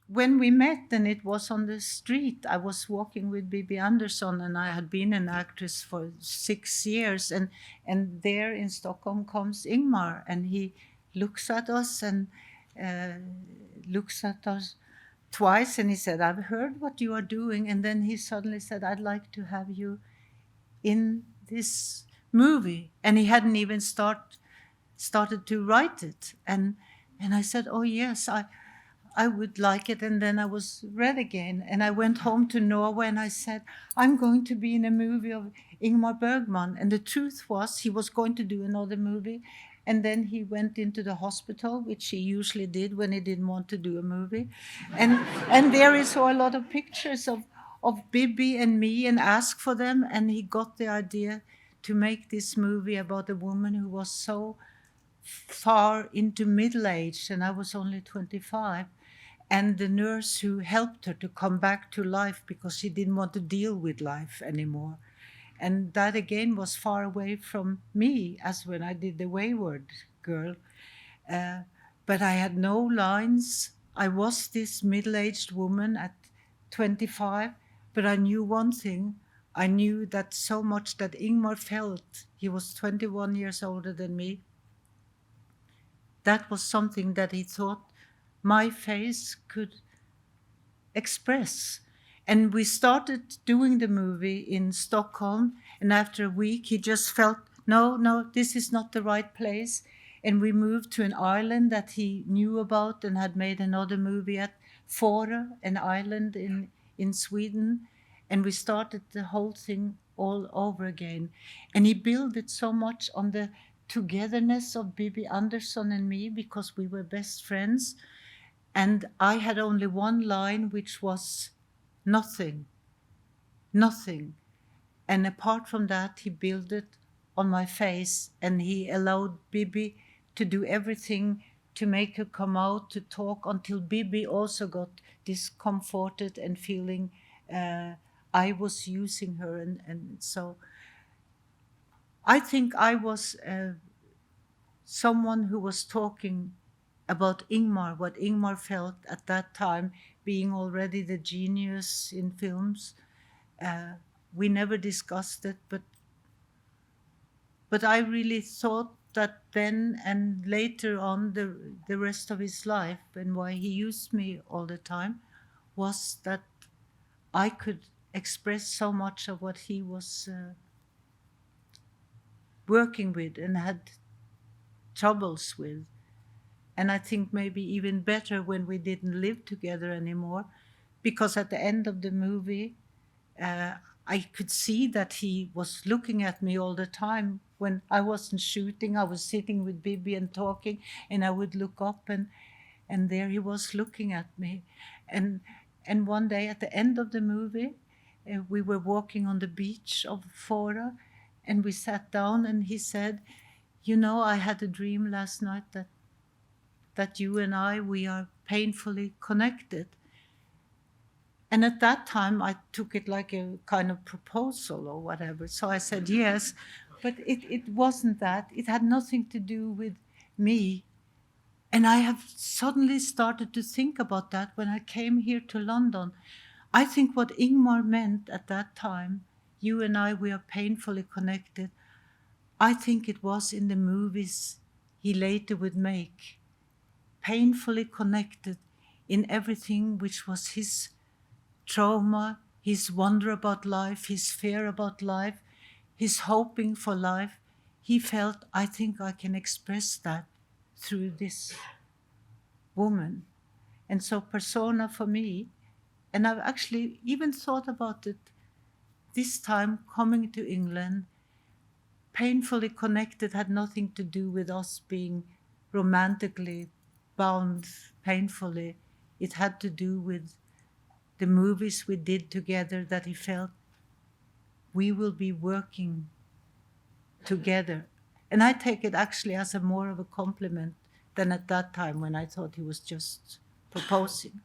when we met, and it was on the street, I was walking with Bibi Andersson, and I had been an actress for 6 years, and there in Stockholm comes Ingmar, and he looks at us and uh, looks at us twice, and he said, "I've heard what you are doing," and then he suddenly said, "I'd like to have you in this movie," and he hadn't even started to write it, and I said, "Oh yes, I would like it." And then I was read again. And I went home to Norway and I said, "I'm going to be in a movie of Ingmar Bergman." And the truth was, he was going to do another movie. And then he went into the hospital, which he usually did when he didn't want to do a movie. And, and there he saw a lot of pictures of Bibi and me and asked for them. And he got the idea to make this movie about a woman who was so far into middle age, and I was only 25, and the nurse who helped her to come back to life because she didn't want to deal with life anymore. And that again was far away from me as when I did The Wayward Girl. Uh, but I had no lines. I was this middle aged woman at 25, but I knew one thing. I knew that so much that Ingmar felt. He was 21 years older than me. That was something that he thought my face could express. And we started doing the movie in Stockholm, and after a week, he just felt, no, this is not the right place. And we moved to an island that he knew about and had made another movie at, Fårö, an island in Sweden. And we started the whole thing all over again. And he built it so much on the togetherness of Bibi Andersson and me because we were best friends. And I had only one line, which was nothing, nothing. And apart from that, he built it on my face, and he allowed Bibi to do everything to make her come out to talk until Bibi also got discomforted and feeling I was using her. And so I think I was someone who was talking about Ingmar, what Ingmar felt at that time, being already the genius in films. We never discussed it, but I really thought that then and later on, the rest of his life, and why he used me all the time, was that I could express so much of what he was working with and had troubles with. And I think maybe even better when we didn't live together anymore, because at the end of the movie, I could see that he was looking at me all the time. When I wasn't shooting, I was sitting with Bibi and talking, and I would look up, and there he was looking at me. And and one day at the end of the movie, we were walking on the beach of Fårö, and we sat down, and he said, "You know, I had a dream last night that you and I, we are painfully connected." And at that time, I took it like a kind of proposal or whatever. So I said yes, but it wasn't that. It had nothing to do with me. And I have suddenly started to think about that when I came here to London. I think what Ingmar meant at that time, you and I, we are painfully connected. I think it was in the movies he later would make, painfully connected in everything which was his trauma, his wonder about life, his fear about life, his hoping for life. He felt, I think I can express that through this woman. And so persona for me, and I've actually even thought about it this time coming to England, painfully connected had nothing to do with us being romantically bound painfully. It had to do with the movies we did together, that he felt we will be working together. And I take it actually as a more of a compliment than at that time when I thought he was just proposing.